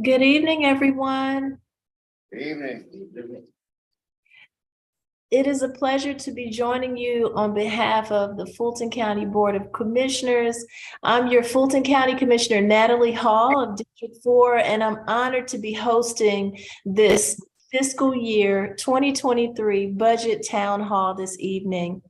Good evening, everyone. Evening. It is a pleasure to be joining you on behalf of the Fulton County Board of Commissioners. I'm your Fulton County Commissioner, Natalie Hall of District 4, and I'm honored to be hosting this fiscal year 2023 budget town hall this evening.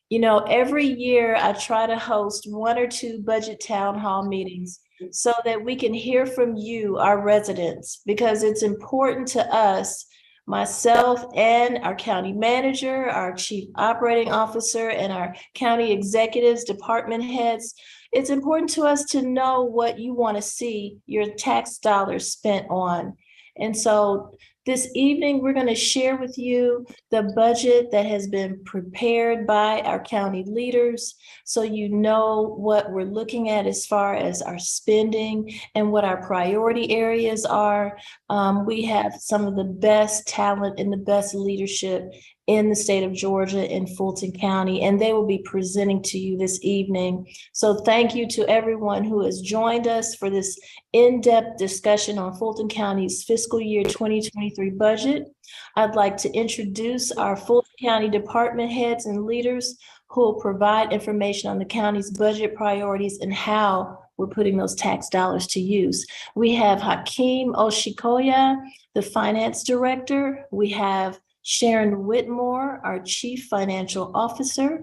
You know, every year I try to host one or two budget town hall meetings so that we can hear from you, our residents, because it's important to us, myself and our county manager, our chief operating officer, and our county executives, department heads. It's important to us to know what you want to see your tax dollars spent on. And so this evening, we're going to share with you the budget that has been prepared by our county leaders, so you know what we're looking at as far as our spending and what our priority areas are. We have some of the best talent and the best leadership in the state of Georgia in Fulton County, and they will be presenting to you this evening. So thank you to everyone who has joined us for this in-depth discussion on Fulton County's fiscal year 2023 budget. I'd like to introduce our Fulton County department heads and leaders who will provide information on the county's budget priorities and how we're putting those tax dollars to use. We have Hakeem Oshikoya, the finance director. We have Sharon Whitmore, our chief financial officer.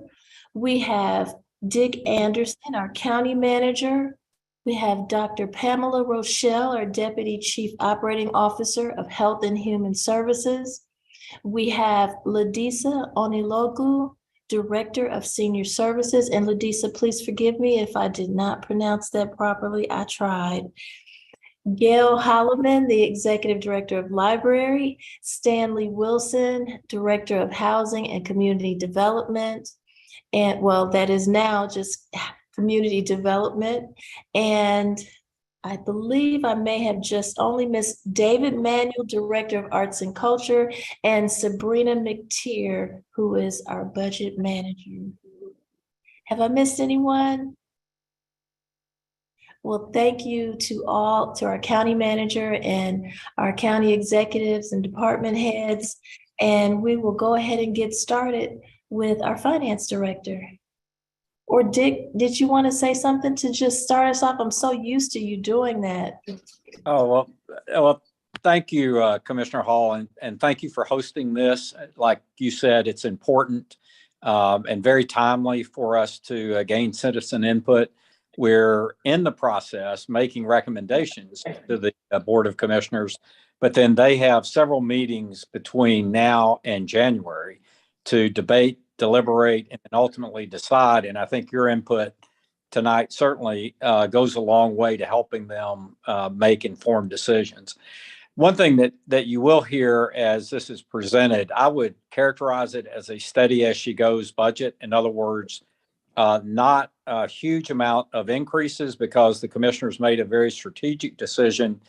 We have Dick Anderson, our county manager. We have Dr. Pamela Rochelle, our Deputy Chief Operating Officer of Health and Human Services. We have Ladisa Onilogu, Director of Senior Services. And Ladisa, please forgive me if I did not pronounce that properly. I tried. Gail Holloman, the Executive Director of Library. Stanley Wilson, Director of Housing and Community Development. And well, that is now just community development. And I believe I may have just only missed David Manuel, Director of Arts and Culture, and Sabrina McTier, who is our budget manager. Have I missed anyone? Well, thank you to our county manager and our county executives and department heads. And we will go ahead and get started with our finance director. Or Dick, did you want to say something to just start us off? I'm so used to you doing that. Oh, well, thank you, Commissioner Hall, and thank you for hosting this. Like you said, it's important and very timely for us to gain citizen input. We're in the process making recommendations to the Board of Commissioners, but then they have several meetings between now and January to debate, deliberate, and ultimately decide. And I think your input tonight certainly goes a long way to helping them make informed decisions. One thing that you will hear as this is presented, I would characterize it as a steady as she goes budget. In other words, not a huge amount of increases because the commissioners made a very strategic decision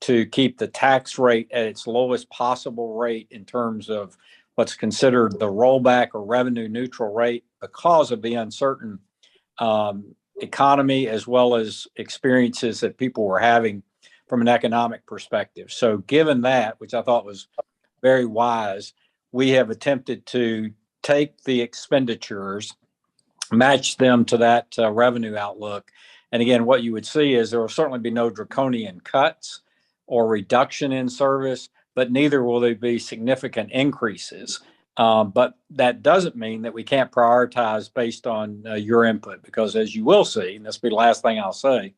to keep the tax rate at its lowest possible rate in terms of what's considered the rollback or revenue neutral rate because of the uncertain economy as well as experiences that people were having from an economic perspective. So given that, which I thought was very wise, we have attempted to take the expenditures, match them to that revenue outlook. And again, what you would see is there will certainly be no draconian cuts or reduction in service, but neither will there be significant increases. But that doesn't mean that we can't prioritize based on your input, because as you will see, and this will be the last thing I'll say,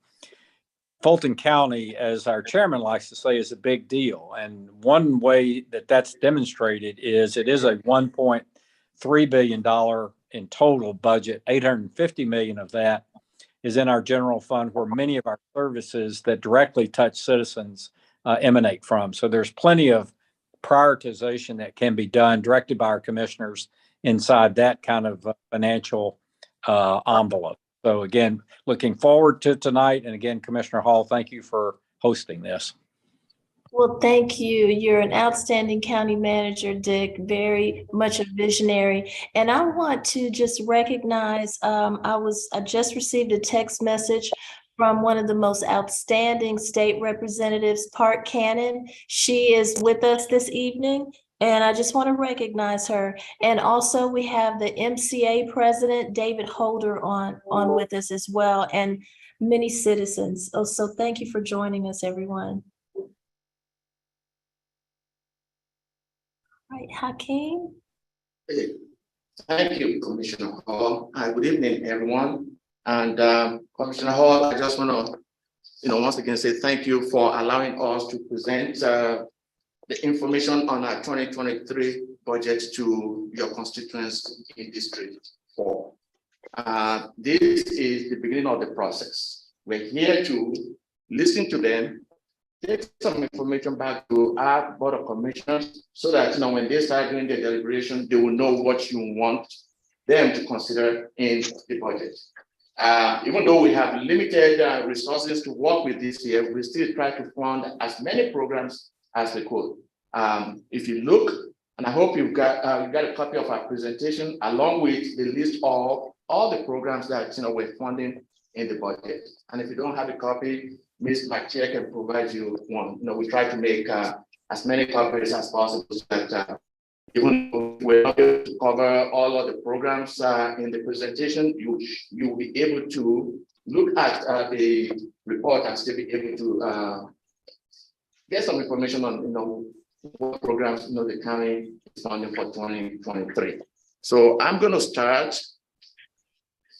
Fulton County, as our chairman likes to say, is a big deal. And one way that that's demonstrated is it is a $1.3 billion in total budget. $850 million of that is in our general fund, where many of our services that directly touch citizens emanate from. So there's plenty of prioritization that can be done directed by our commissioners inside that kind of financial envelope. So again, looking forward to tonight. And again, Commissioner Hall, thank you for hosting this. Well, thank you. You're an outstanding county manager, Dick, very much a visionary. And I want to just recognize, I just received a text message from one of the most outstanding state representatives, Park Cannon. She is with us this evening, and I just want to recognize her. And also we have the MCA president, David Holder, on with us as well, and many citizens. Oh, so thank you for joining us, everyone. All right, Hakeem. Hey, thank you, Commissioner Hall. Good evening, everyone. And Commissioner Hall, I just want to, once again say thank you for allowing us to present the information on our 2023 budget to your constituents in District 4. This is the beginning of the process. We're here to listen to them, take some information back to our Board of Commissioners so that when they start doing their deliberation, they will know what you want them to consider in the budget. Even though we have limited resources to work with this year, we still try to fund as many programs as we could. If you look, and I hope you've got a copy of our presentation along with the list of all the programs that we're funding in the budget. And if you don't have a copy, Ms. McChair can provide you one. We try to make as many copies as possible so that even if we're not able to cover all of the programs in the presentation, you'll be able to look at the report and still be able to get some information on what programs the county is funding for 2023. So I'm going to start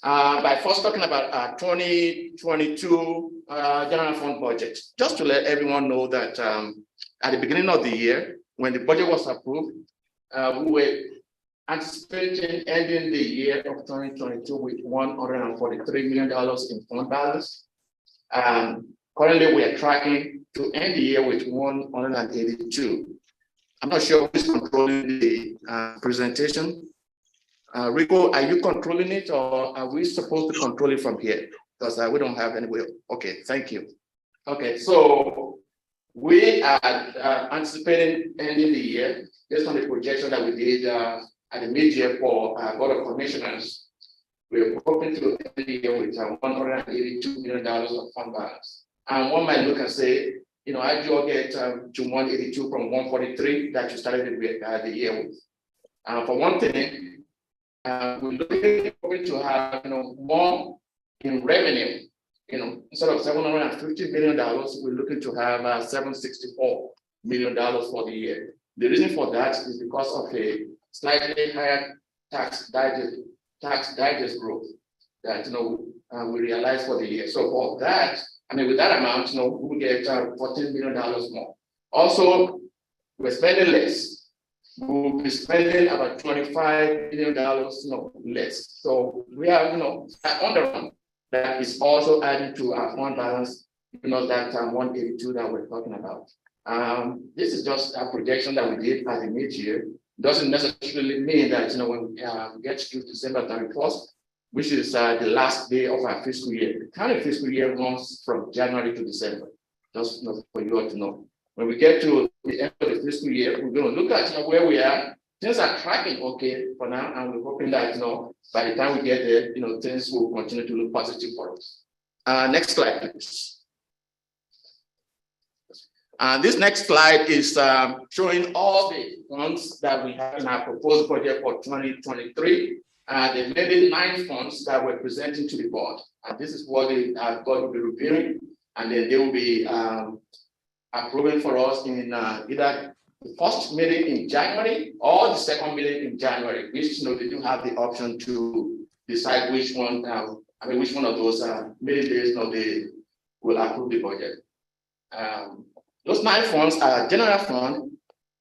by first talking about our 2022 general fund budget. Just to let everyone know that at the beginning of the year, when the budget was approved, we were anticipating ending the year of 2022 with $143 million in fund balance. Currently, we are tracking to end the year with 182. I'm not sure who's controlling the presentation. Rico, are you controlling it, or are we supposed to control it from here? Because we don't have any way. Okay, thank you. Okay, so we are anticipating ending the year based on the projection that we did at the mid-year for Board of Commissioners. We're hoping to end the year with $182 million of fund balance. And one might look and say, how do you get to 182 from 143 that you started the year with? For one thing, we're looking to have more in revenue. Instead of $750 million, we're looking to have $764 million for the year. The reason for that is because of a slightly higher tax digest growth that we realize for the year. So for that, with that amount, we get $14 million more. Also, we're spending less. We'll be spending about $25 million less. So we are on the run. That is also adding to our fund balance, that 182 that we're talking about. This is just a projection that we did at the mid-year. Doesn't necessarily mean that when we get to December 31st, which is the last day of our fiscal year. The county fiscal year runs from January to December. Just for you all to know. When we get to the end of the fiscal year, we're going to look at where we are. Things are tracking okay for now, and we're hoping that by the time we get there, things will continue to look positive for us. Next slide, please. This next slide is showing all the funds that we have in our proposed budget for 2023. The maybe 9 funds that we're presenting to the board. And this is what the board will be reviewing, and then they will be approving for us in either the first meeting in January or the second meeting in January, which they do have the option to decide which one, which one of those meeting days they will approve the budget. Those 9 funds are general fund.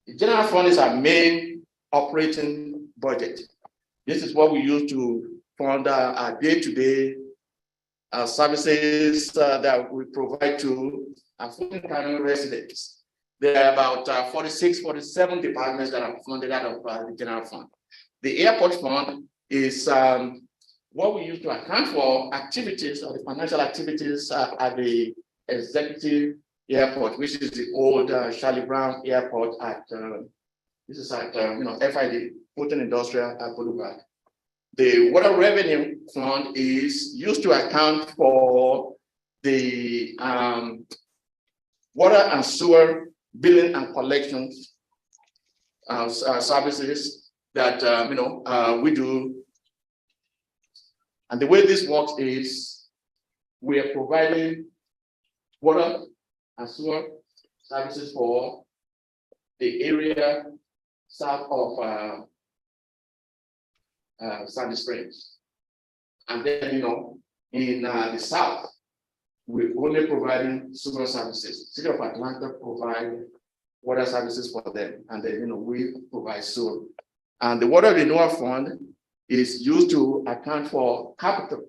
The general fund is our main operating budget. This is what we use to fund our day-to-day services that we provide to our Fulton County residents. There are about 46, 47 departments that are funded out of the general fund. The airport fund is what we use to account for activities or the financial activities at the executive airport, which is the old Charlie Brown Airport at this is at FID, Fulton Industrial Boulevard. The water revenue fund is used to account for the water and sewer billing and collection services that we do. And the way this works is we are providing water and sewer services for the area south of Sandy Springs. And then, in the south, we're only providing sewer services. City of Atlanta provide water services for them, and then we provide sewer. And the Water Renewal Fund is used to account for capital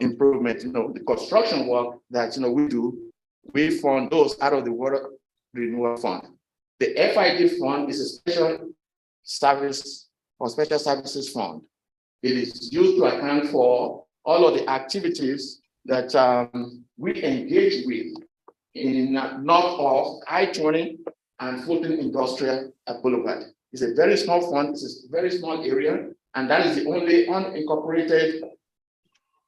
improvement. The construction work that we do, we fund those out of the Water Renewal Fund. The FID fund is a special service or special services fund. It is used to account for all of the activities that we engage with in north of I-20 and Fulton Industrial Boulevard. It's a very small fund, it's a very small area, and that is the only unincorporated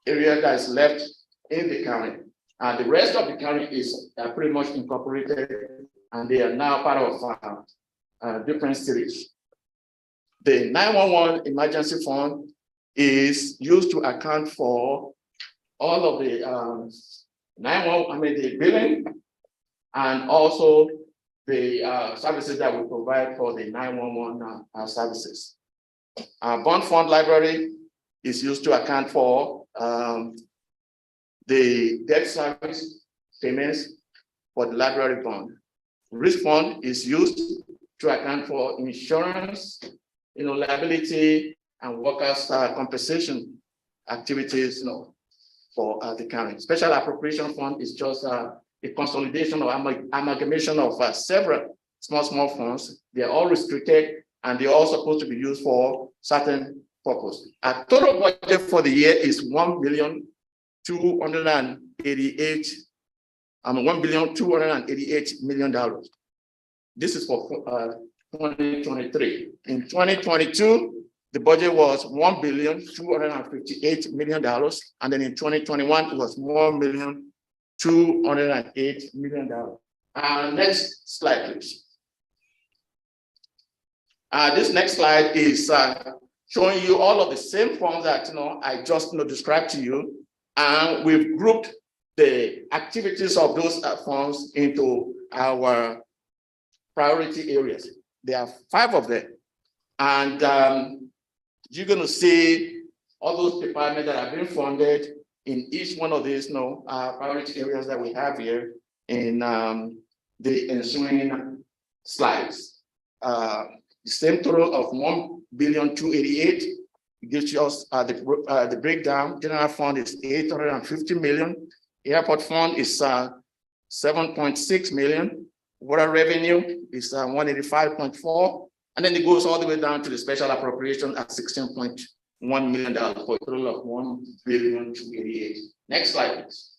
area that is left in the county. The rest of the county is pretty much incorporated, and they are now part of different cities. The 911 emergency fund is used to account for all of the the billing and also the services that we provide for the 911 services. Bond fund library is used to account for the debt service payments for the library bond. Risk fund is used to account for insurance, liability and workers' compensation activities, for the county. Special appropriation fund is just a consolidation or amalgamation of several small funds. They are all restricted and they're all supposed to be used for certain purpose. Our total budget for the year is $1,288,000,000. This is for 2023. In 2022, the budget was $1,258,000,000, and then in 2021 it was $1,208,000,000. Next slide, please. This next slide is showing you all of the same forms that I just described to you, and we've grouped the activities of those funds into our priority areas. There are 5 of them, and you're going to see all those departments that have been funded in each one of these priority areas that we have here in the ensuing slides. The same total of $1,288,000,000 gives us the breakdown. General fund is $850 million. Airport fund is $7.6 million. Water revenue is $185.4. And then it goes all the way down to the special appropriation at $16.1 million for a total of $1,288,000,000. Next slide, please.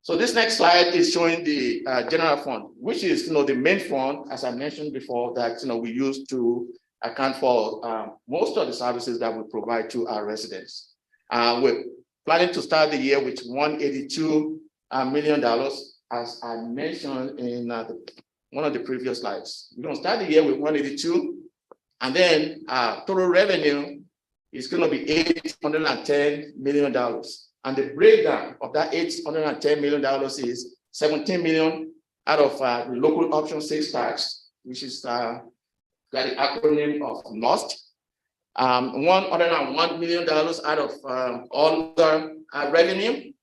So this next slide is showing the general fund, which is the main fund, as I mentioned before, that we use to account for most of the services that we provide to our residents. We're planning to start the year with $182 million, as I mentioned in one of the previous slides. We're going to start the year with 182, and then total revenue is going to be $810 million. And the breakdown of that $810 million is $17 million out of the local option sales tax, which is got the acronym of LOST. $101 million out of all the revenue,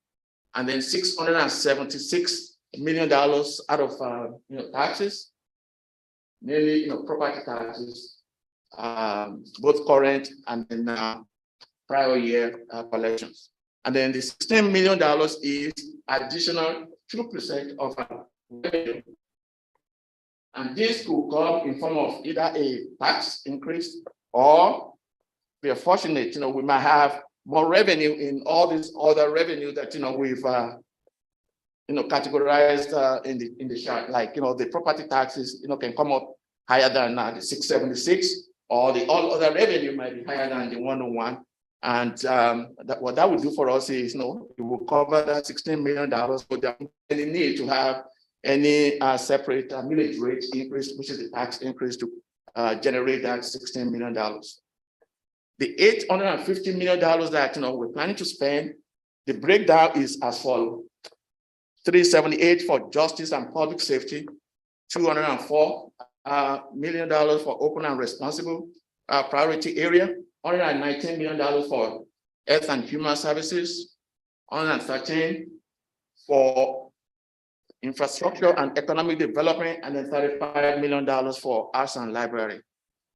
and then $676 million out of taxes, mainly property taxes, both current and then prior year collections. And then the $16 million is additional 2% of our revenue. And this could come in form of either a tax increase, or we are fortunate, we might have more revenue in all this other revenue that we've categorized in the chart. Like the property taxes can come up higher than the 676, or the all other revenue might be higher than the 101. And what that would do for us is, it will cover that $16 million. So there won't be any need to have any separate millage rate increase, which is the tax increase, to generate that $16 million. The $850 million that we're planning to spend, the breakdown is as follows: $378 for justice and public safety, $204 million for open and responsible priority area, $119 million for health and human services, $113 for infrastructure and economic development, and then $35 million for arts and library.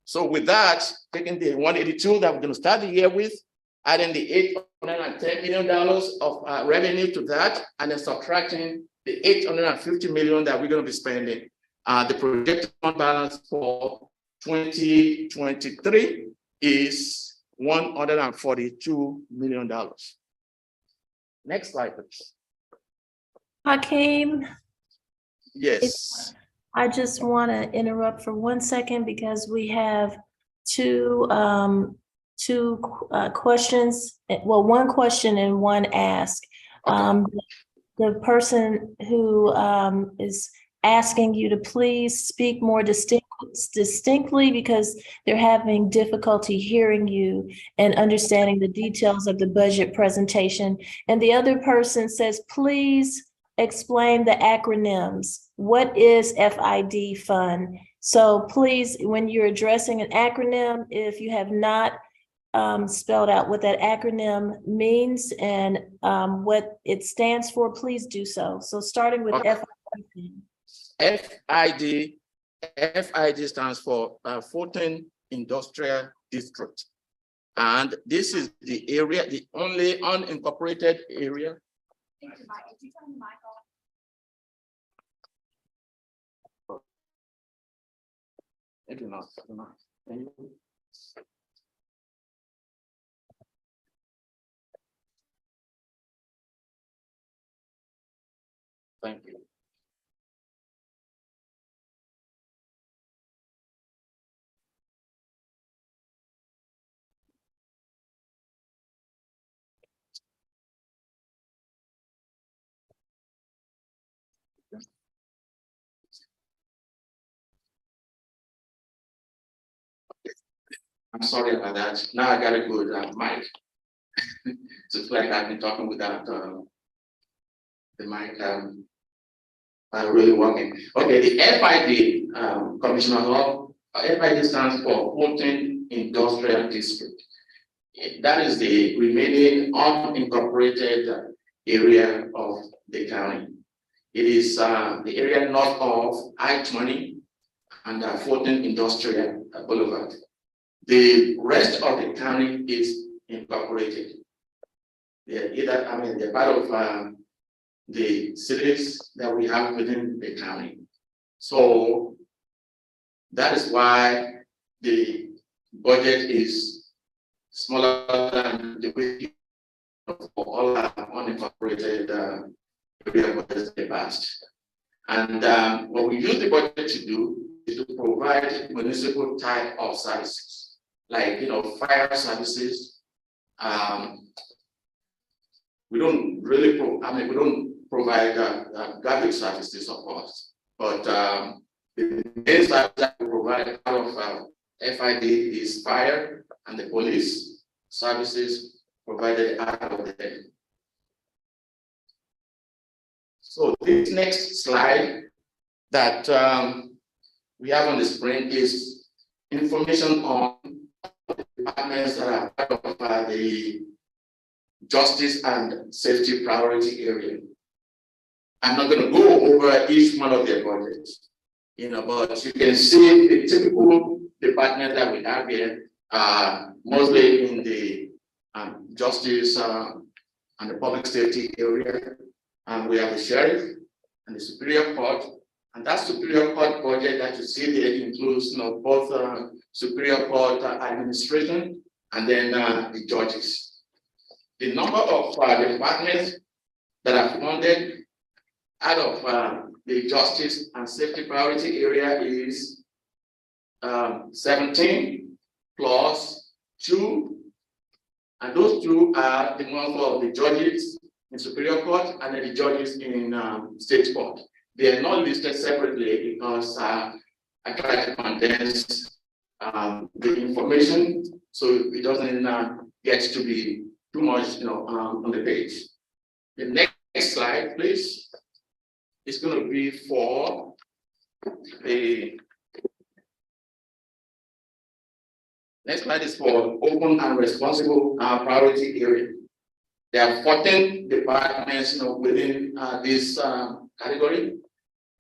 So with that, taking the 182 that we're going to start the year with, adding the $810 million of revenue to that, and then subtracting the $850 million that we're going to be spending, the projected fund balance for 2023 is $142 million. Next slide, please. Hakeem, Yes. I just want to interrupt for 1 second because we have two questions. Well, one question and one ask. Okay. The person who is asking you to please speak more distinctly because they're having difficulty hearing you and understanding the details of the budget presentation. And the other person says, please explain the acronyms. What is FID fund? So please, when you're addressing an acronym, if you have not spelled out what that acronym means and what it stands for, please do so. So starting with FID. FID stands for Fulton Industrial District. And this is the area, the only unincorporated area. Thank you. Thank you. I'm sorry about that. Now I got a good mic. It's like I've been talking without the mic really working. Okay, the FID, Commissioner Hall, FID stands for Fulton Industrial District. That is the remaining unincorporated area of the county. It is the area north of I-20 and Fulton Industrial Boulevard. The rest of the county is incorporated. They're part of the cities that we have within the county. So that is why the budget is smaller than the way for all our unincorporated area budgets in the past. And what we use the budget to do is to provide municipal type of services, like fire services. We don't really we don't provide garbage services, of course, but the main service that we provide out of FID is fire and the police services provided out of them. So this next slide that we have on the screen is information on the departments that are part of the justice and safety priority area. I'm not going to go over each one of their budgets, but you can see the typical department that we have here, mostly in the justice and the public safety area. We have the sheriff and the superior court, and that superior court budget that you see there includes both superior court administration and then the judges. The number of departments that are funded out of the justice and safety priority area is 17 plus 2 And those two are the ones for the judges in Superior Court and then the judges in State Court. They are not listed separately because I try to condense the information so it doesn't get to be too much, on the page. The next slide, please. It's going to be for the next slide is for open and responsible priority area. There are 14 departments, within this category,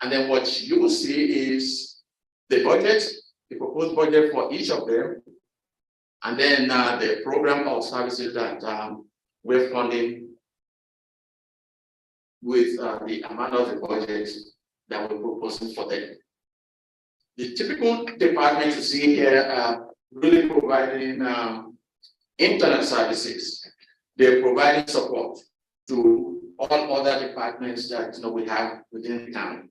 and then what you will see is the budget, the proposed budget for each of them, and then the program of services that we're funding with the amount of the budget that we're proposing for them. The typical departments you see here are really providing internet services. They're providing support to all other departments that we have within the town.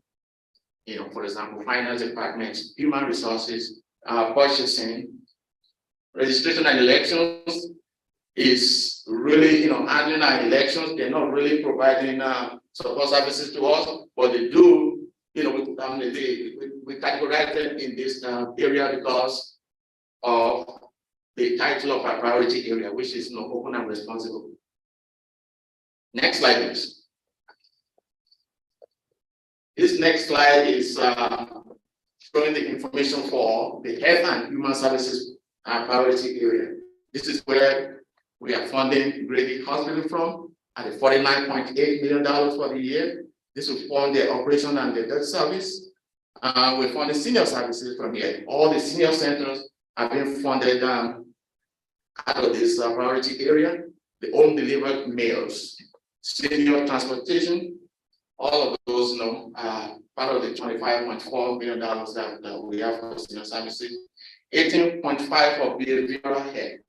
For example, finance department, human resources, purchasing, registration and elections is really, handling our elections. They're not really providing support services to us, but they do, we categorize them in this area because of the title of our priority area, which is open and responsible. Next slide, please. This next slide is showing the information for the health and human services priority area. This is where we are funding Grady Hospital from at the $49.8 million for the year. This will fund the operation and the debt service. We're funding senior services from here. All the senior centers have been funded out of this priority area. The home delivered meals, senior transportation, all of those, part of the $25.4 million that we have for senior services. 18.5 for behavioral health.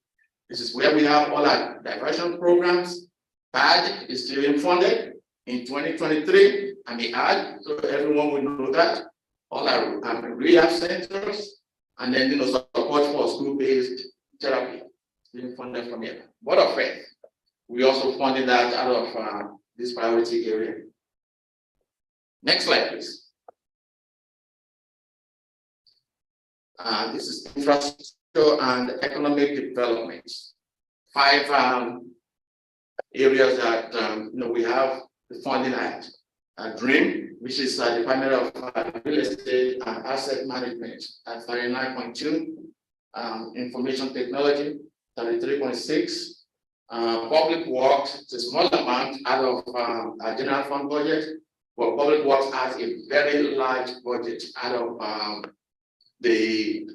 This is where we have all our diversion programs. PAD is still being funded in 2023, and the add, so everyone will know that. All our rehab centers, and then support for school-based therapy being funded from here. Board of Health, we also funded that out of this priority area. Next slide, please. This is infrastructure and economic development. 5 areas that we have the funding at. DREAM, which is the Department of Real Estate and Asset Management at 39.2. Information Technology, 33.6. Public Works, it's a small amount out of our general fund budget, but Public Works has a very large budget out of the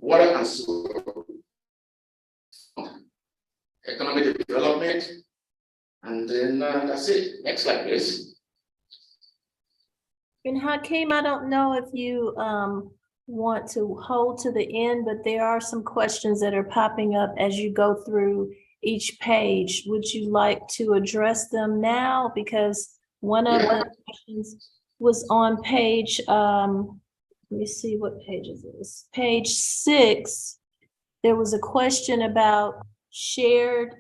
water and sewer, economic development, and then that's it. Next slide, please. And Hakeem, I don't know if you want to hold to the end, but there are some questions that are popping up as you go through each page. Would you like to address them now? Because one of the questions was on page, let me see what page is this. Page 6, there was a question about shared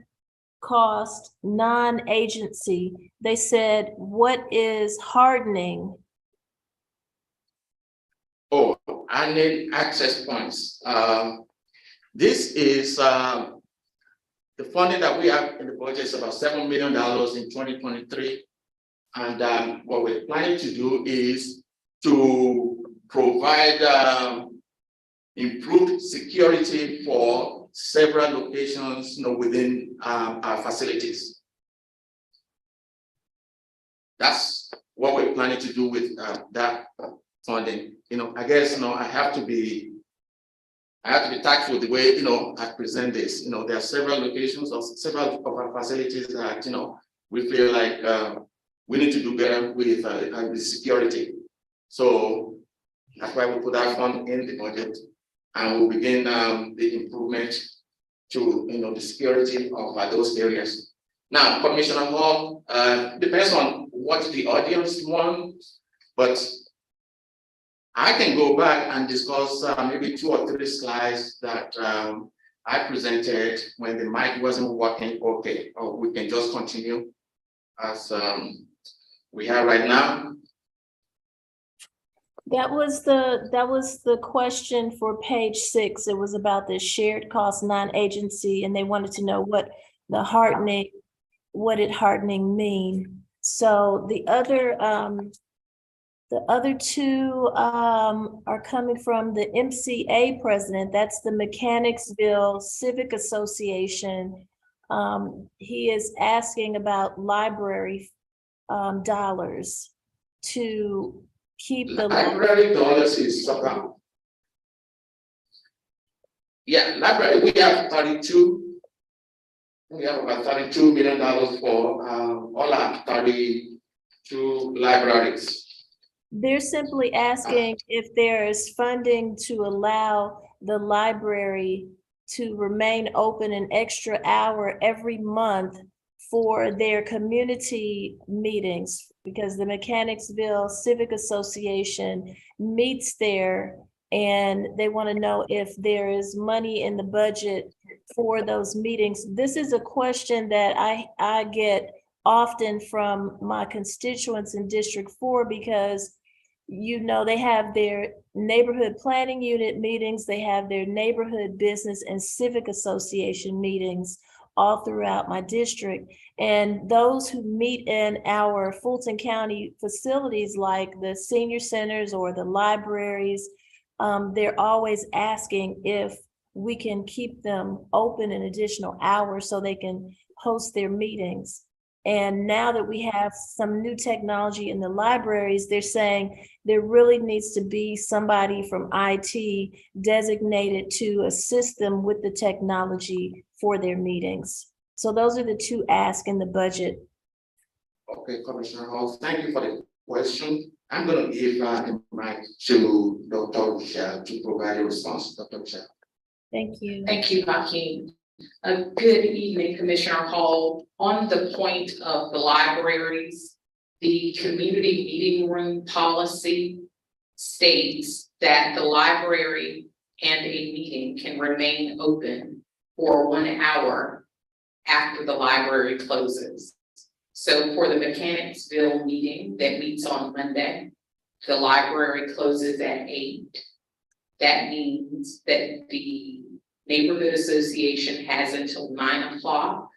cost, non-agency. They said, what is hardening? Oh, I need access points. This is the funding that we have in the budget is about $7 million in 2023. And what we're planning to do is to provide improved security for several locations within our facilities. That's what we're planning to do with that funding. I guess I have to be tactful the way I present this. There are several locations or several of our facilities that we feel like we need to do better with the security. So that's why we put that fund in the budget, and we'll begin the improvement to the security of those areas. Now, Commissioner Hall, depends on what the audience wants, but I can go back and discuss maybe 2 or 3 slides that I presented when the mic wasn't working, okay, or we can just continue as we have right now. That was the question for page 6. It was about the shared cost non-agency, and they wanted to know what did hardening mean? So the other two are coming from the MCA president. That's the Mechanicsville Civic Association. He is asking about library dollars to keep the library dollars is somehow. Yeah, library, we have 32. We have about $32 million for all our 32 libraries. They're simply asking if there is funding to allow the library to remain open an extra hour every month for their community meetings, because the Mechanicsville Civic Association meets there, and they want to know if there is money in the budget for those meetings. This is a question that I get often from my constituents in District 4, because they have their neighborhood planning unit meetings, they have their neighborhood business and civic association meetings all throughout my district. And those who meet in our Fulton County facilities, like the senior centers or the libraries, they're always asking if we can keep them open an additional hour so they can host their meetings. And now that we have some new technology in the libraries, they're saying there really needs to be somebody from IT designated to assist them with the technology for their meetings. So those are the two asks in the budget. Okay, Commissioner Hall, thank you for the question. I'm going to give the mic to Dr. Michelle to provide a response. Dr. Michelle. Thank you. Thank you, Hakeem. Good evening, Commissioner Hall. On the point of the libraries, the community meeting room policy states that the library and a meeting can remain open for 1 hour after the library closes. So for the Mechanicsville meeting that meets on Monday, the library closes at 8. That means that the neighborhood association has until 9 o'clock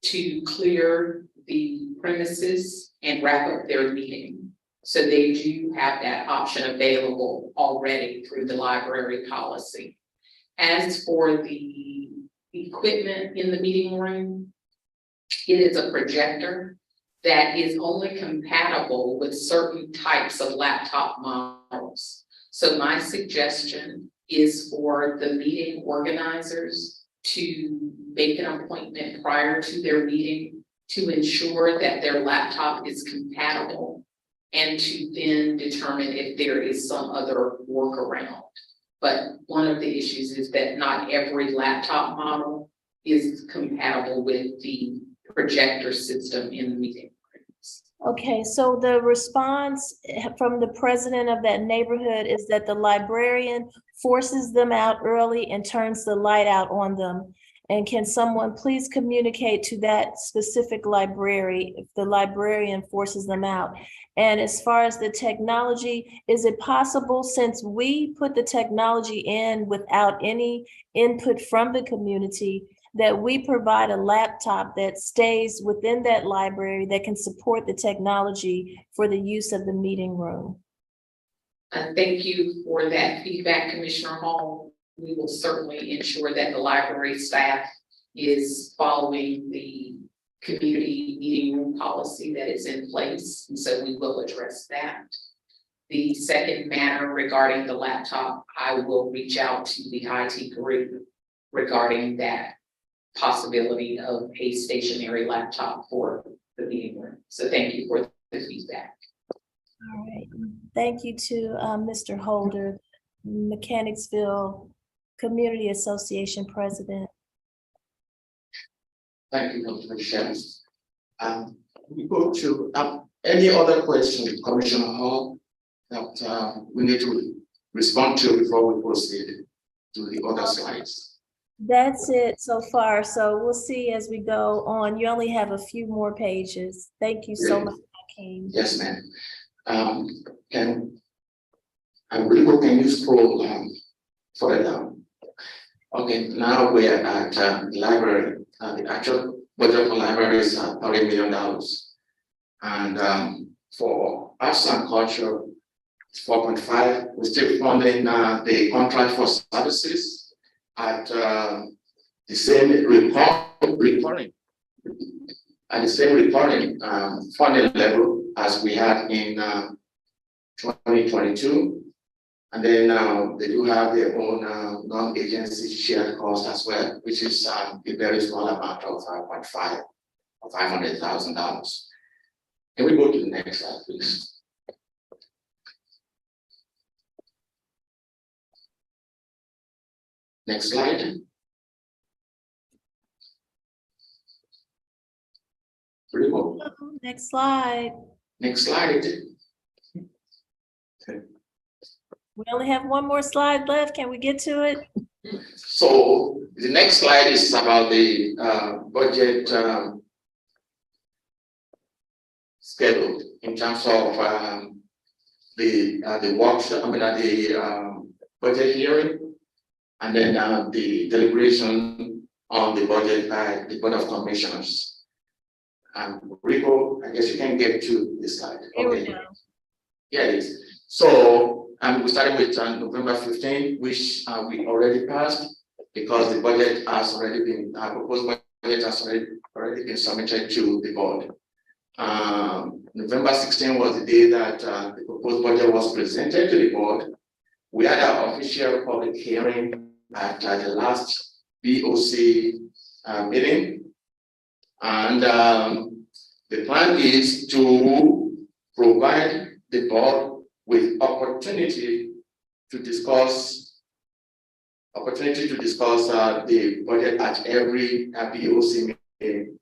to clear the premises and wrap up their meeting. So they do have that option available already through the library policy. As for the equipment in the meeting room, it is a projector that is only compatible with certain types of laptop models. So my suggestion is for the meeting organizers to make an appointment prior to their meeting to ensure that their laptop is compatible, and to then determine if there is some other workaround. But one of the issues is that not every laptop model is compatible with the projector system in the meeting rooms. Okay, so the response from the president of that neighborhood is that the librarian forces them out early and turns the light out on them. And can someone please communicate to that specific library if the librarian forces them out? And as far as the technology, is it possible, since we put the technology in without any input from the community, that we provide a laptop that stays within that library that can support the technology for the use of the meeting room? Thank you for that feedback, Commissioner Hall. We will certainly ensure that the library staff is following the community meeting room policy that is in place, and so we will address that. The second matter regarding the laptop, I will reach out to the IT group regarding that possibility of a stationary laptop for the meeting room. So thank you for the feedback. All right, thank you to Mr. Holder, Mechanicsville Community Association President. Thank you, Dr. Michelle. We go to any other question, Commissioner Hall, that we need to respond to before we proceed to the other slides. That's it so far. So we'll see as we go on. You only have a few more pages. Thank you so much, Hakeem. Yes, ma'am. Can I'm really hoping you scroll further down. Okay, now we're at the library. The actual budget for library is $30 million. And for arts and culture, it's 4.5. We're still funding the contract for services at the same recurring funding level as we had in 2022. And then they do have their own non-agency shared cost as well, which is a very small amount of 5.5 or $500,000. Can we go to the next slide, please? Next slide. Remove. Next slide. Next slide. We only have one more slide left. Can we get to it? So the next slide is about the budget schedule in terms of the workshop, the budget hearing, and then the deliberation on the budget by the Board of Commissioners. Rico, I guess you can get to this slide. Here we go. Yeah, it is. So we started with November 15, which we already passed because the budget has already been proposed budget has already been submitted to the board. November 16 was the day that the proposed budget was presented to the board. We had our official public hearing at the last BOC meeting, and the plan is to provide the board with opportunity to discuss the budget at every BOC meeting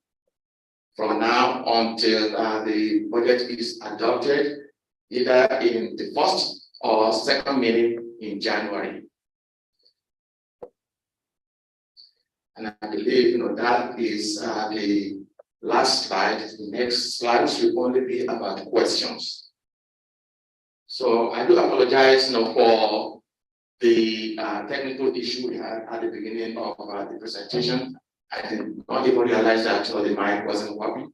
from now until the budget is adopted, either in the first or second meeting in January. And I believe that is the last slide. The next slide will only be about questions. So I do apologize for the technical issue we had at the beginning of the presentation. I did not even realize that the mic wasn't working.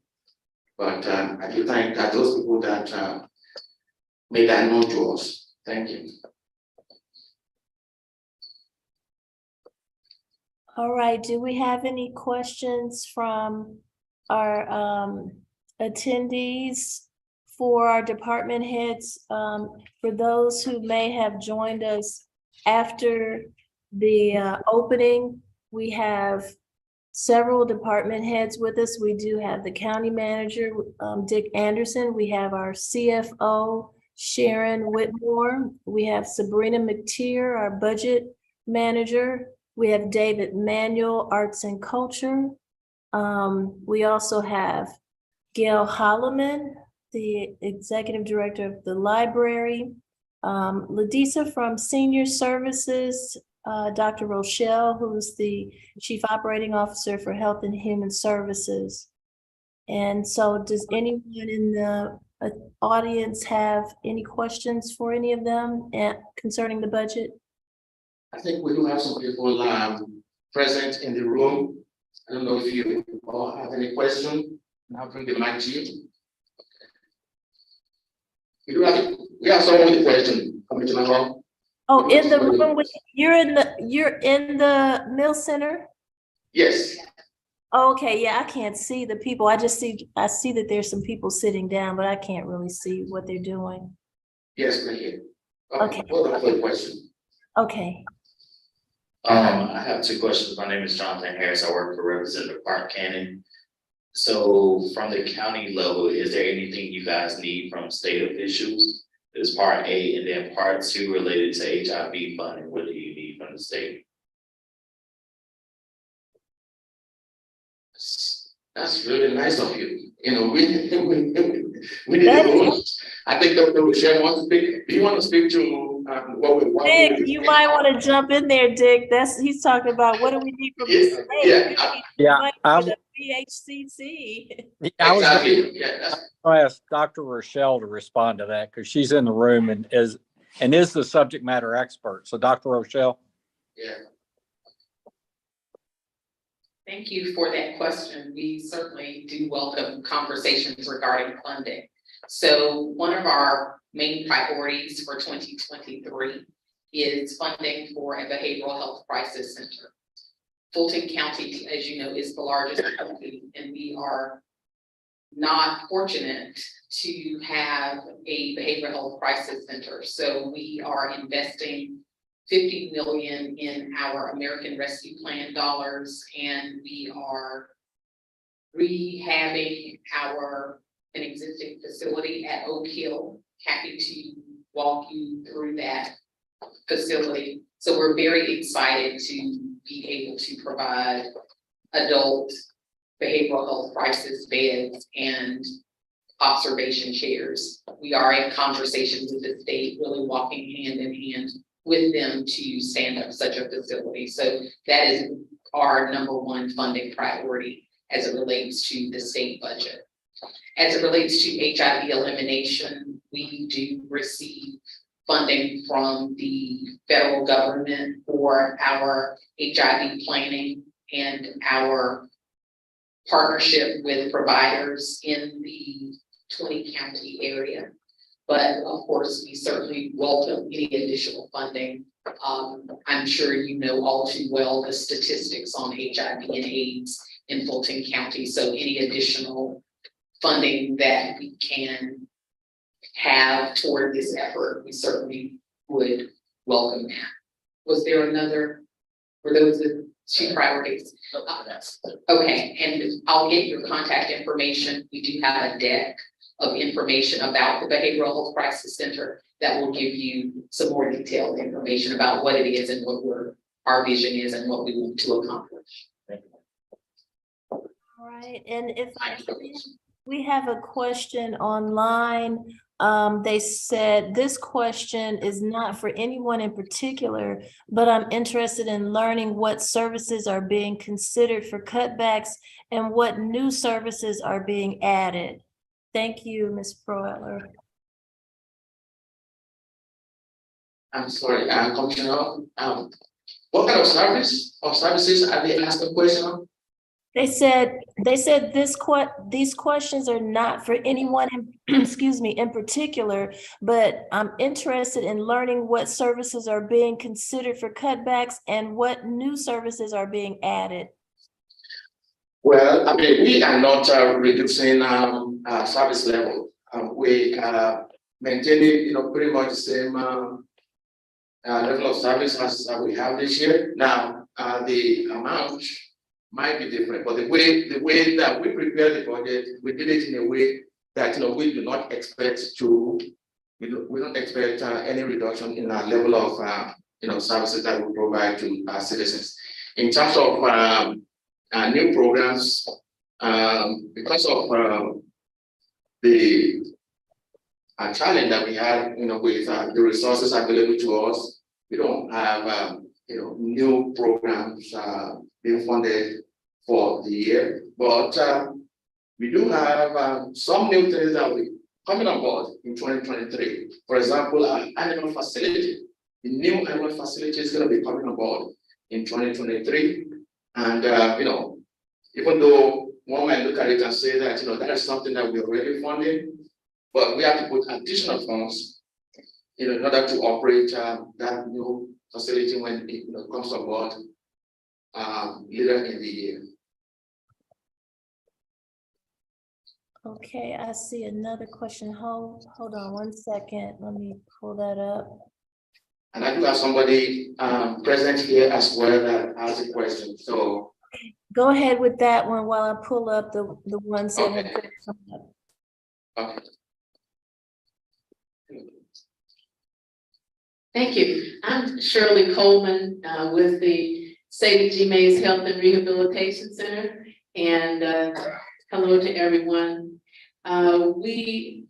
But I do thank those people that made that known to us. Thank you. All right. Do we have any questions from our attendees for our department heads? For those who may have joined us after the opening, we have several department heads with us. We do have the county manager, Dick Anderson. We have our CFO, Sharon Whitmore. We have Sabrina McTier, our budget manager. We have David Manuel, Arts and Culture. We also have Gail Holloman, the executive director of the library. Ladisa from Senior Services, Dr. Rochelle, who's the Chief Operating Officer for Health and Human Services. And so does anyone in the audience have any questions for any of them concerning the budget? I think we do have some people present in the room. I don't know if you all have any question. I'll bring the mic to you. We have someone with a question. Commissioner Hall. Oh, in the room with you're in the Mill Center? Yes. Okay, yeah, I can't see the people. I see that there's some people sitting down, but I can't really see what they're doing. Yes, we're here. Okay. Hold on for the question. Okay. I have two questions. My name is Jonathan Harris. I work for Representative Park Cannon. So from the county level, is there anything you guys need from state officials? Is part A, and then part 2 related to HIV funding. What do you need from the state? That's really nice of you. We We need the rules. I think Dr. Rochelle wants to speak. Do you want to speak to what we're working Dick, with? you might want to jump in there, Dick. He's talking about what do we need from the Yeah, state? yeah, We need Yeah, money for the VHCC. I was going exactly. Yeah, that's, to ask Dr. Rochelle to respond to that because she's in the room and is the subject matter expert. So Dr. Rochelle. yeah. Thank you for that question. We certainly do welcome conversations regarding funding. So one of our main priorities for 2023 is funding for a behavioral health crisis center. Fulton County, as you know, is the largest county, and we are not fortunate to have a behavioral health crisis center. So we are investing $50 million in our American Rescue Plan dollars, and we are rehabbing an existing facility at Oak Hill. Happy to walk you through that facility. So we're very excited to be able to provide adult behavioral health crisis beds and observation chairs. We are in conversations with the state, really walking hand in hand with them to stand up such a facility. So that is our number one funding priority as it relates to the state budget. As it relates to HIV elimination, we do receive funding from the federal government for our HIV planning and our partnership with providers in the 20 county area. But of course, we certainly welcome any additional funding. I'm sure you know all too well the statistics on HIV and AIDS in Fulton County. So any additional funding that we can have toward this effort, we certainly would welcome that. Was there were those the two priorities? Okay, and I'll get your contact information. We do have a deck of information about the Behavioral Health Crisis Center that will give you some more detailed information about what it is and what our vision is and what we want to accomplish. All right, and if we have a question online. They said this question is not for anyone in particular, but I'm interested in learning what services are being considered for cutbacks and what new services are being added. Thank you, Ms. Proeller. I'm sorry, Commissioner, what kind of services are they asking question? They said these questions are not for anyone in, excuse me, in particular, but I'm interested in learning what services are being considered for cutbacks and what new services are being added. Well, I mean, we are not reducing service level. We are maintaining, pretty much the same level of service as we have this year. Now, the amount might be different, but the way that we prepare the budget, we did it in a way that we do not expect we don't expect any reduction in our level of services that we provide to our citizens. In terms of new programs, because of the challenge that we had, with the resources available to us, we don't have new programs being funded for the year, but we do have some new things that will be coming on board in 2023. For example, our animal facility, the new animal facility is going to be coming on board in 2023, and even though one might look at it and say that that is something that we're already funding, but we have to put additional funds in order to operate that new facility when it comes on board later in the year. Okay, I see another question. Hold on 1 second. Let me pull that up. And I do have somebody present here as well that has a question. So go ahead with that one while I pull up the ones that okay. have come up. Okay. Thank you. I'm Shirley Coleman with the Sadie G. Mays Health and Rehabilitation Center. And hello to everyone. We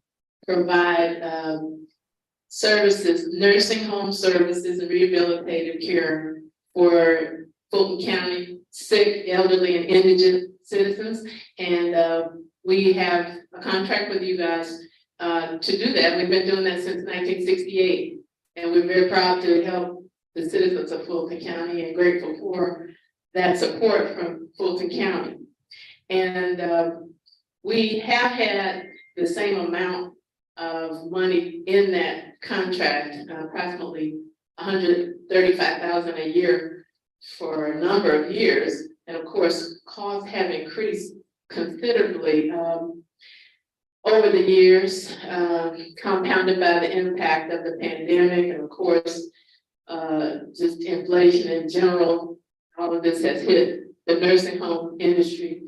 provide services, nursing home services and rehabilitative care for Fulton County sick, elderly, and indigent citizens. And we have a contract with you guys to do that. We've been doing that since 1968. And we're very proud to help the citizens of Fulton County and grateful for that support from Fulton County. And we have had the same amount of money in that contract, approximately $135,000 a year for a number of years. And of course, costs have increased considerably over the years, compounded by the impact of the pandemic, and of course, just inflation in general. All of this has hit the nursing home industry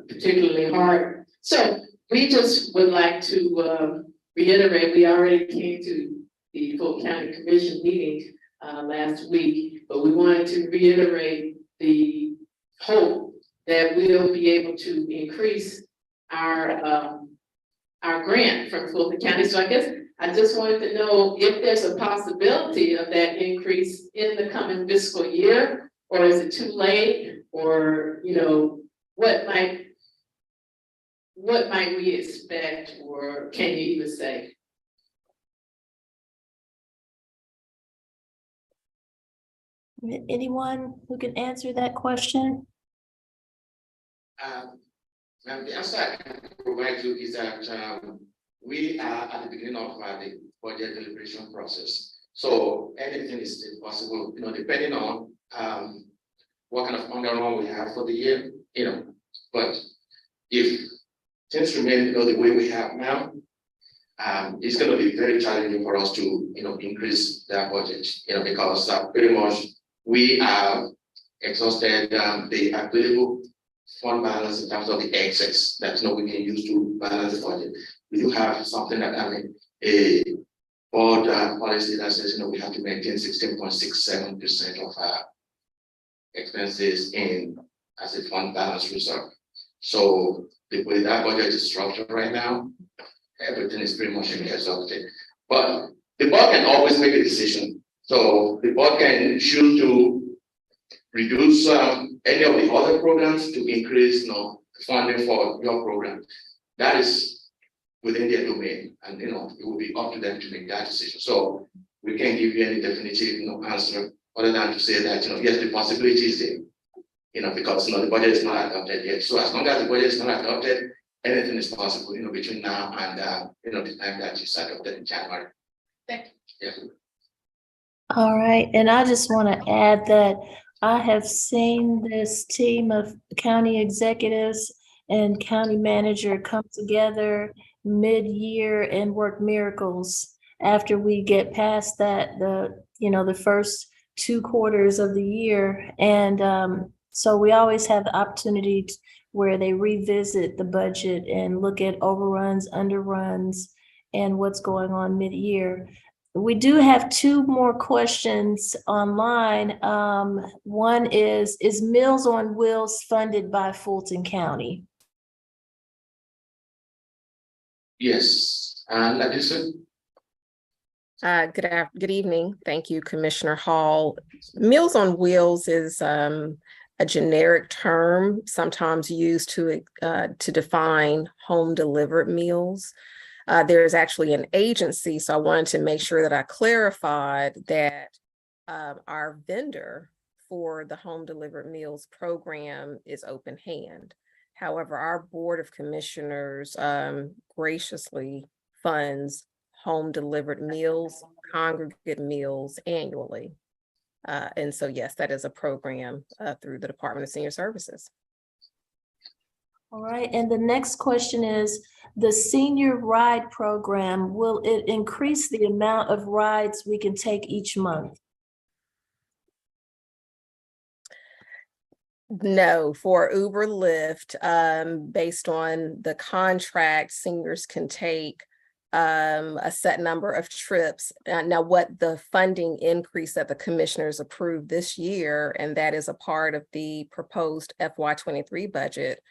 particularly hard. So we just would like to reiterate, we already came to the Fulton County Commission meeting last week, but we wanted to reiterate the hope that we'll be able to increase our grant from Fulton County. So I guess I just wanted to know if there's a possibility of that increase in the coming fiscal year, or is it too late, or, you know, what might we expect, or can you even say? Anyone who can answer that question? Now, the answer I can provide you is that we are at the beginning of the budget deliberation process. So anything is possible, you know, depending on what kind of underrun we have for the year, you know. But if things remain, you know, the way we have now, it's going to be very challenging for us to, you know, increase that budget, you know, because pretty much we have exhausted the available fund balance in terms of the excess that, you know, we can use to balance the budget. We do have something that, I mean, a board policy that says, you know, we have to maintain 16.67% of our expenses in as a fund balance reserve. So the way that budget is structured right now, everything is pretty much exhausted. But the board can always make a decision. So the board can choose to reduce any of the other programs to increase, you know, funding for your program. That is within their domain, and, you know, it will be up to them to make that decision. So we can't give you any definitive, you know, answer other than to say that, you know, yes, the possibility is there, you know, because, you know, the budget is not adopted yet. So as long as the budget is not adopted, anything is possible, you know, between now and you know, the time that it's adopted in January. Thank you. Yeah. All right, and I just want to add that I have seen this team of county executives and county manager come together mid-year and work miracles after we get past that, the first 2 quarters of the year. And so we always have the opportunity where they revisit the budget and look at overruns, underruns, and what's going on mid-year. We do have 2 more questions online. One is Meals on Wheels funded by Fulton County? Yes, and like you said. Good evening. Thank you, Commissioner Hall. Meals on Wheels is a generic term sometimes used to define home delivered meals. There's actually an agency, so I wanted to make sure that I clarified that our vendor for the home delivered meals program is Open Hand. However, our Board of Commissioners graciously funds home delivered meals, congregate meals annually. And so, yes, that is a program through the Department of Senior Services. All right, and the next question is, the senior ride program, will it increase the amount of rides we can take each month? No, for Uber, Lyft, based on the contract, seniors can take a set number of trips. Now, what the funding increase that the commissioners approved this year, and that is a part of the proposed FY23 budget,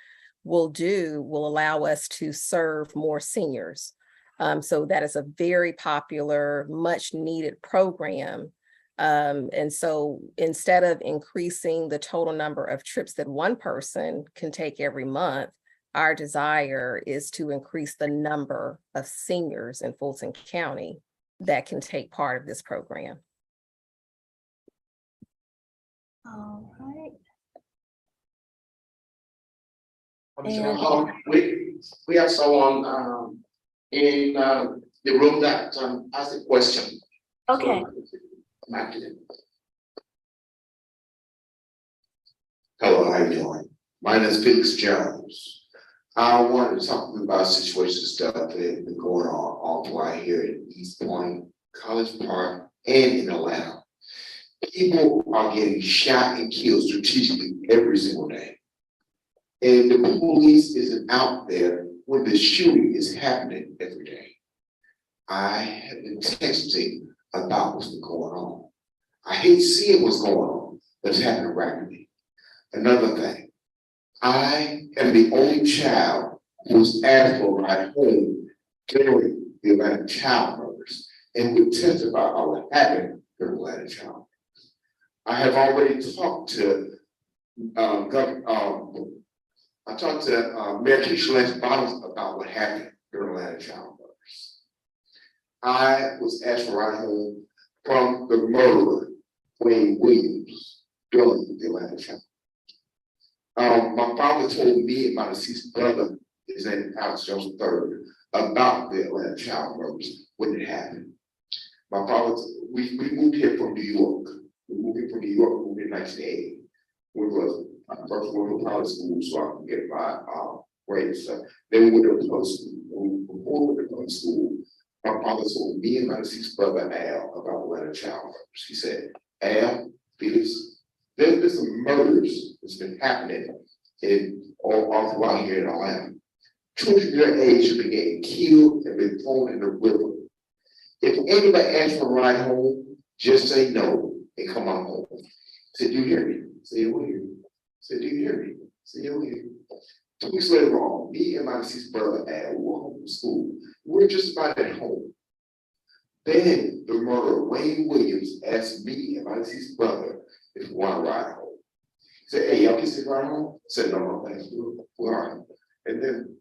will allow us to serve more seniors. So that is a very popular, much needed program. And so instead of increasing the total number of trips that one person can take every month, our desire is to increase the number of seniors in Fulton County that can take part of this program. All right. Commissioner Hall, we have someone in the room that asked a question. Okay. Hello, how you doing? My name is Felix Jones. I wanted to talk about situations that have been going on all throughout here in East Point, College Park, and in Atlanta. People are getting shot and killed strategically every single day. And the police isn't out there when the shooting is happening every day. I have been texting about what's been going on. I hate seeing what's going on, but it's happening rapidly. Another thing, I am the only child who was asked for a ride home during the Atlanta child murders and would testify about what happened during the Atlanta child murders. I have already talked to Mayor Keisha Lance Bottoms about what happened during the Atlanta child murders. I was asked for a ride home from the murderer, Wayne Williams, during the Atlanta child. My father told me and my deceased brother, his name is Alex Jones III, about the Atlanta child murders when it happened. My father, we moved here from New York. We moved here from New York, we moved in 1980. We was first went to private school so I could get my grades. Then we went to public school. Before we went to public school, my father told me and my deceased brother Al about Atlanta child murders. He said, Al, Felix, there's been some murders that's been happening all throughout here in Atlanta. Children your age have been getting killed and been thrown in the river. If anybody asks for a ride home, just say no and come on home. Say, do you hear me? Say, you'll hear me. Say, do you hear me? Say, you'll hear me. 2 weeks later on, me and my deceased brother Al were home from school. We were just about at home. Then the murderer, Wayne Williams, asked me and my deceased brother if we want to ride home. He said, hey, y'all can sit right home? I said, no, thanks. We're all right. And then,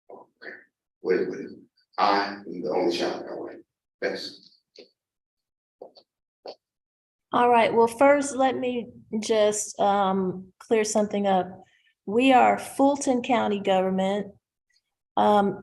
okay, wait a minute. I am the only child that way. Thanks. All right. Well, first, let me just clear something up. We are Fulton County government.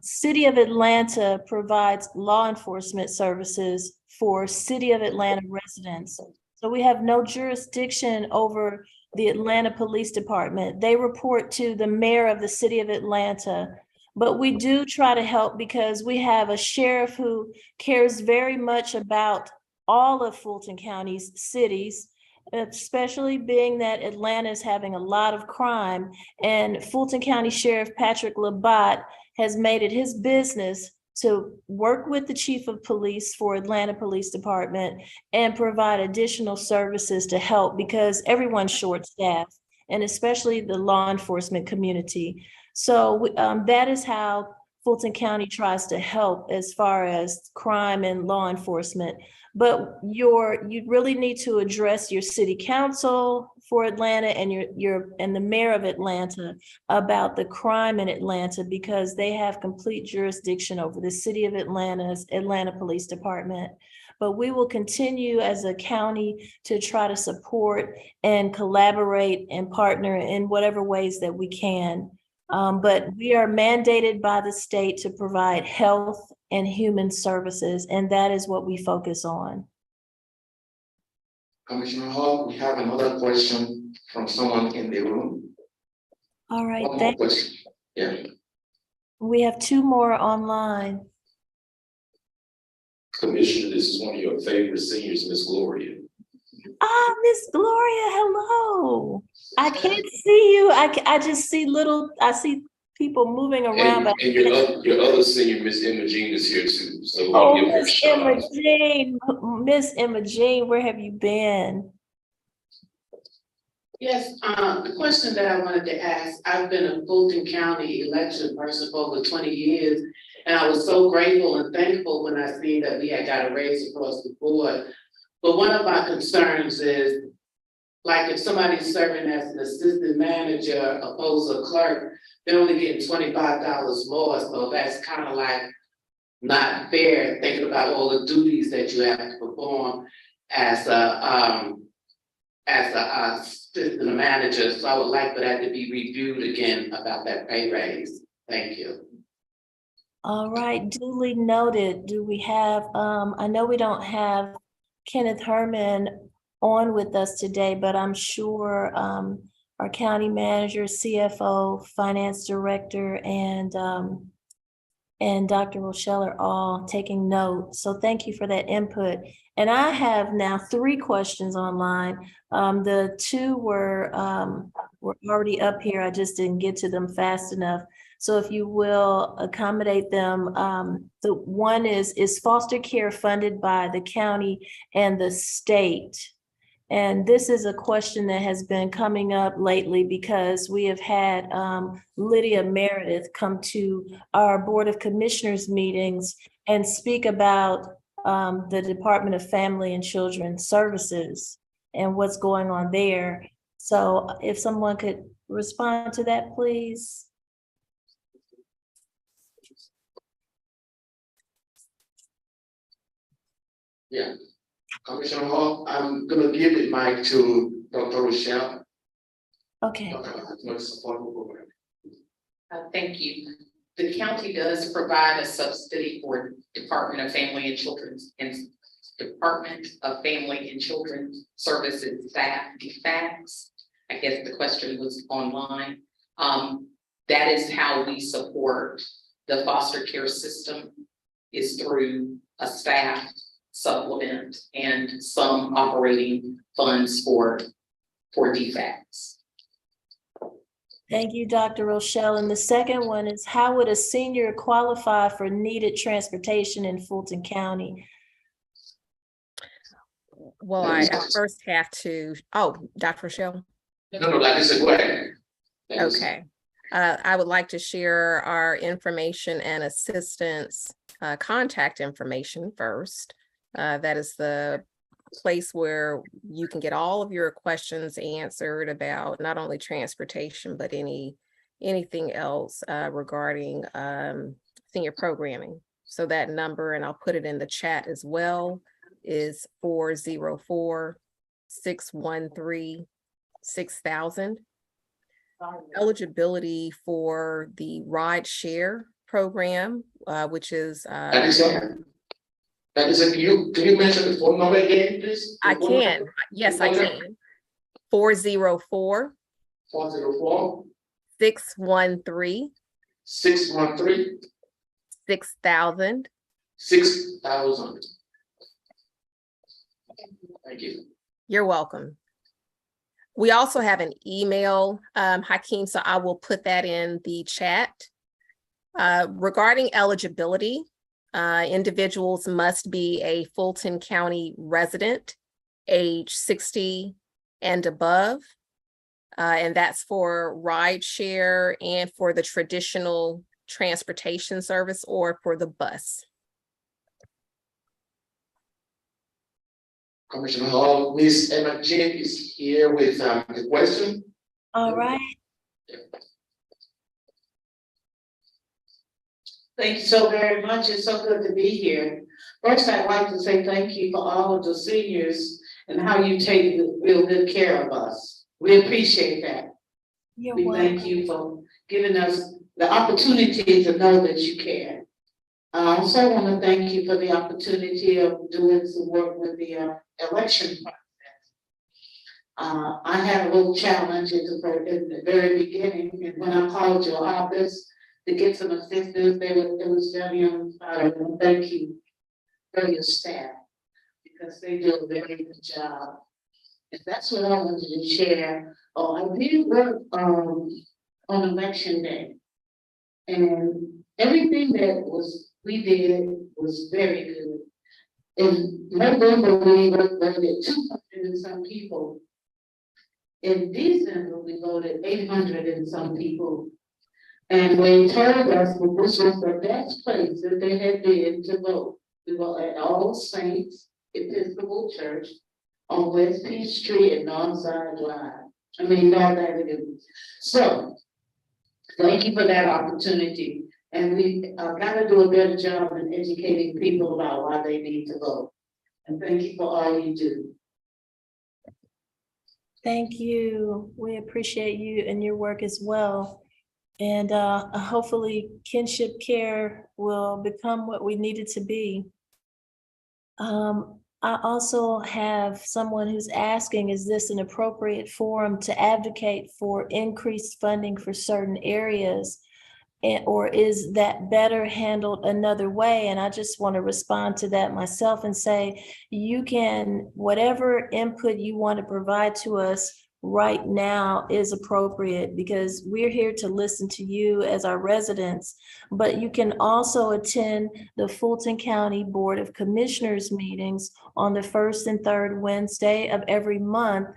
City of Atlanta provides law enforcement services for City of Atlanta residents. So we have no jurisdiction over the Atlanta Police Department. They report to the mayor of the City of Atlanta. But we do try to help because we have a sheriff who cares very much about all of Fulton County's cities, especially being that Atlanta is having a lot of crime. And Fulton County Sheriff Patrick Labatt has made it his business to work with the chief of police for Atlanta Police Department and provide additional services to help because everyone's short-staffed, and especially the law enforcement community. So that is how Fulton County tries to help as far as crime and law enforcement. But you really need to address your city council for Atlanta and and the mayor of Atlanta about the crime in Atlanta because they have complete jurisdiction over the City of Atlanta's Atlanta Police Department. But we will continue as a county to try to support and collaborate and partner in whatever ways that we can. But we are mandated by the state to provide health and human services, and that is what we focus on. Commissioner Hall, we have another question from someone in the room. All right, One more question. Yeah. we have 2 more online. Commissioner, this is one of your favorite seniors, Miss Gloria. Ah, Miss Gloria, hello. I can't see you. I just see I see people moving around. And your other senior, Miss Emma Jean, is here too. So Oh, I'll give her a Miss shout Emma out. Jean, Miss Emma Jean, where have you been? Yes, the question that I wanted to ask, I've been a Fulton County election person for over 20 years. And I was so grateful and thankful when I seen that we had got a raise across the board. But one of my concerns is, like if somebody's serving as an assistant manager opposed to a clerk, they're only getting $25 more, so that's kind of like not fair, thinking about all the duties that you have to perform as a assistant manager, so I would like for that to be reviewed again about that pay raise. Thank you. All right, duly noted. Do we have, I know we don't have Kenneth Herman on with us today, but I'm sure our county manager, CFO, finance director, and Dr. Rochelle are all taking note. So thank you for that input. And I have now 3 questions online. The 2 were already up here. I just didn't get to them fast enough. So if you will accommodate them, the one is foster care funded by the county and the state? And this is a question that has been coming up lately because we have had Lydia Meredith come to our Board of Commissioners meetings and speak about the Department of Family and Children Services and what's going on there. So if someone could respond to that, please. Yeah. Commissioner Hall, I'm gonna give the mic to Dr. Rochelle. Okay. Thank you. The county does provide a subsidy for Department of Family and Children's and Department of Family and Children's Services staff DFACS. I guess the question was online. That is how we support the foster care system, is through a staff supplement and some operating funds for DFACS. Thank you, Dr. Rochelle. And the second one is, how would a senior qualify for needed transportation in Fulton County? Well, I first have to, Dr. Rochelle. No, like this is go ahead. Thanks. Okay. I would like to share our information and assistance contact information first. That is the place where you can get all of your questions answered about not only transportation, but anything else regarding senior programming. So that number, and I'll put it in the chat as well, is 404-613-6000. Eligibility for the ride share program, which is That is can you mention the phone number again, please? I can. Yes, I can. 404 404 613 613 6000. 6000. Thank you. You're welcome. We also have an email, Hakeem, so I will put that in the chat. Regarding eligibility, individuals must be a Fulton County resident, age 60 and above. And that's for ride share and for the traditional transportation service or for the bus. Commissioner Hall, Ms. Emma Jean is here with a question. All right. Thank you so very much. It's so good to be here. First, I'd like to say thank you for all of the seniors and how you take real good care of us. We appreciate that. You're We welcome. thank you for giving us the opportunity to know that you care. I also want to thank you for the opportunity of doing some work with the election process. I had a little challenge in the very beginning, and when I called your office to get some assistance, it was very inspiring. And thank you for your staff, because they do a very good job. And that's what I wanted to share. Oh, I did work on election day, and everything that we did was very good. In November, we voted 200 and some people In December, we voted 800 and some people. And they told us that this was the best place that they had been to vote. We were at All Saints Episcopal Church on West Peach Street and Northside North Avenue. So, thank you for that opportunity. And we gotta do a better job in educating people about why they need to vote. And thank you for all you do. Thank you. We appreciate you and your work as well. And hopefully kinship care will become what we need it to be. I also have someone who's asking, is this an appropriate forum to advocate for increased funding for certain areas? Or is that better handled another way? And I just want to respond to that myself and say, you can, whatever input you want to provide to us right now is appropriate, because we're here to listen to you as our residents, but you can also attend the Fulton County Board of Commissioners meetings on the first and third Wednesday of every month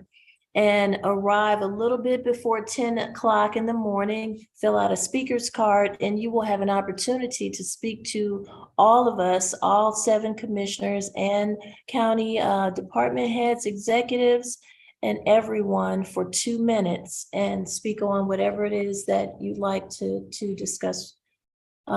and arrive a little bit before 10 o'clock in the morning, fill out a speaker's card, and you will have an opportunity to speak to all of us, all 7 commissioners and county department heads, executives, and everyone for 2 minutes and speak on whatever it is that you'd like to discuss. A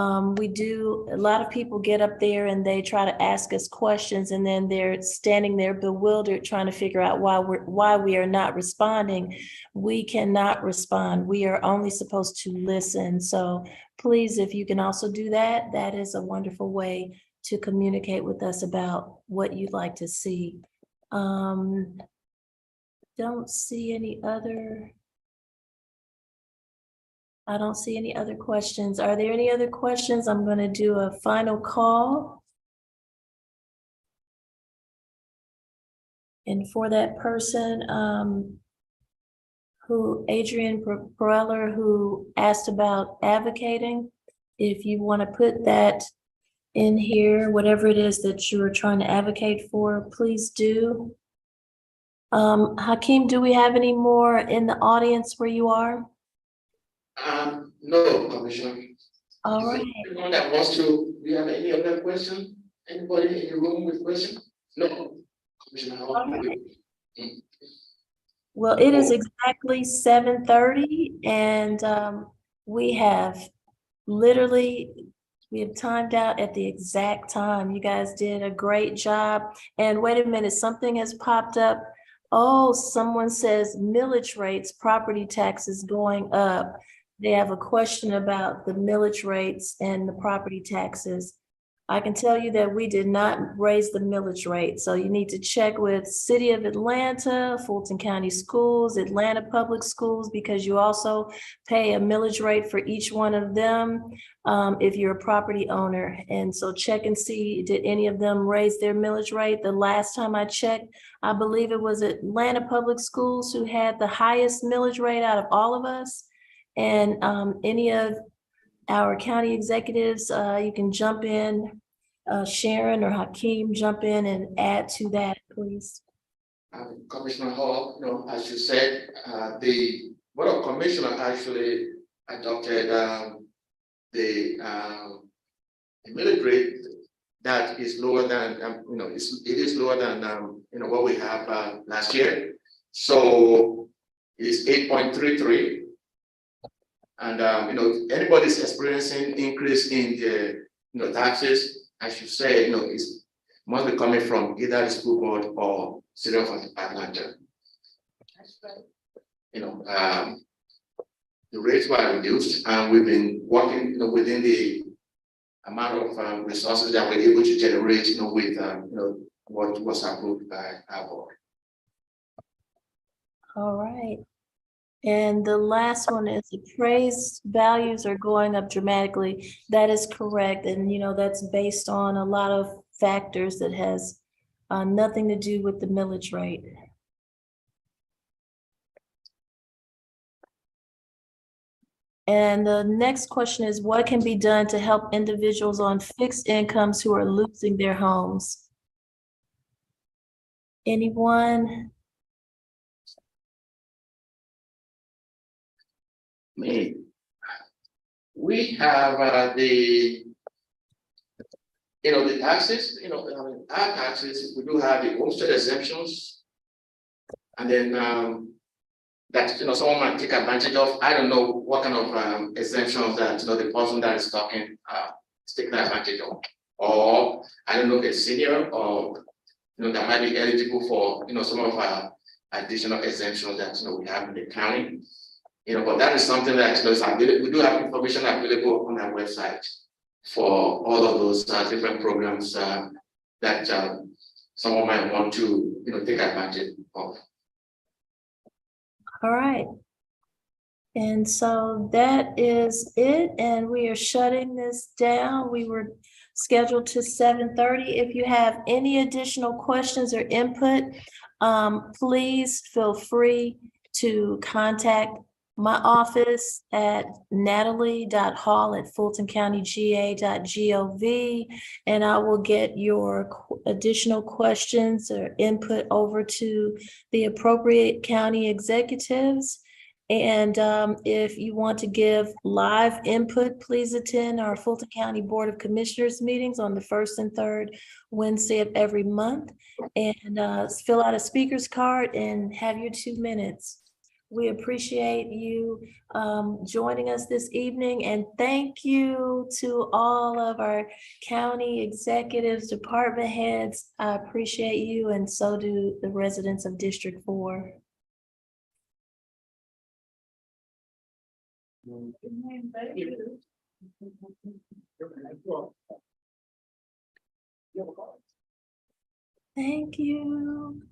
lot of people get up there and they try to ask us questions, and then they're standing there bewildered trying to figure out why we are not responding. We cannot respond. We are only supposed to listen. So please, if you can also do that, that is a wonderful way to communicate with us about what you'd like to see. Don't see any other. I don't see any other questions. Are there any other questions? I'm going to do a final call. And for that person, Adrian Pereller, who asked about advocating, if you want to put that in here, whatever it is that you are trying to advocate for, please do. Hakeem, do we have any more in the audience where you are? No, Commissioner. All right. Anyone that wants to, do you have any other question? Anybody in the room with question? No, Commissioner Hall. All right. Well, it is exactly 7:30, and we have timed out at the exact time. You guys did a great job. And wait a minute, something has popped up. Oh, someone says millage rates, property taxes going up. They have a question about the millage rates and the property taxes. I can tell you that we did not raise the millage rate. So you need to check with City of Atlanta, Fulton County Schools, Atlanta Public Schools, because you also pay a millage rate for each one of them if you're a property owner. And so check and see, did any of them raise their millage rate? The last time I checked, I believe it was Atlanta Public Schools who had the highest millage rate out of all of us. And any of our county executives, you can jump in, Sharon or Hakeem, jump in and add to that, please. Commissioner Hall, as you said, the Board of Commissioners actually adopted the millage rate that is lower than, it is lower than, what we have last year. So it's 8.33. And, anybody's experiencing increase in the, taxes, as you said, it must be coming from either the school board or City of Atlanta. That's right. The rates were reduced, and we've been working, within the amount of resources that we're able to generate, with, what was approved by our board. All right. And the last one is appraised values are going up dramatically. That is correct. And, that's based on a lot of factors that has nothing to do with the millage rate. And the next question is, what can be done to help individuals on fixed incomes who are losing their homes? Anyone? Me. We have the taxes, our taxes, we do have the homestead exemptions. And then that, someone might take advantage of. I don't know what kind of exemptions that, the person that is talking is taking advantage of. Or I don't know if it's senior or, that might be eligible for, some of our additional exemptions that, we have in the county. But that is something that, is available. We do have information available on our website for all of those different programs that someone might want to, take advantage of. All right. And so that is it, and we are shutting this down. We were scheduled to 7:30. If you have any additional questions or input, please feel free to contact my office at natalie.hall@fultoncountyga.gov, and I will get your additional questions or input over to the appropriate county executives. And if you want to give live input, please attend our Fulton County Board of Commissioners meetings on the first and third Wednesday of every month. And fill out a speaker's card and have your 2 minutes. We appreciate you joining us this evening, and thank you to all of our county executives, department heads. I appreciate you, and so do the residents of District 4. Thank you.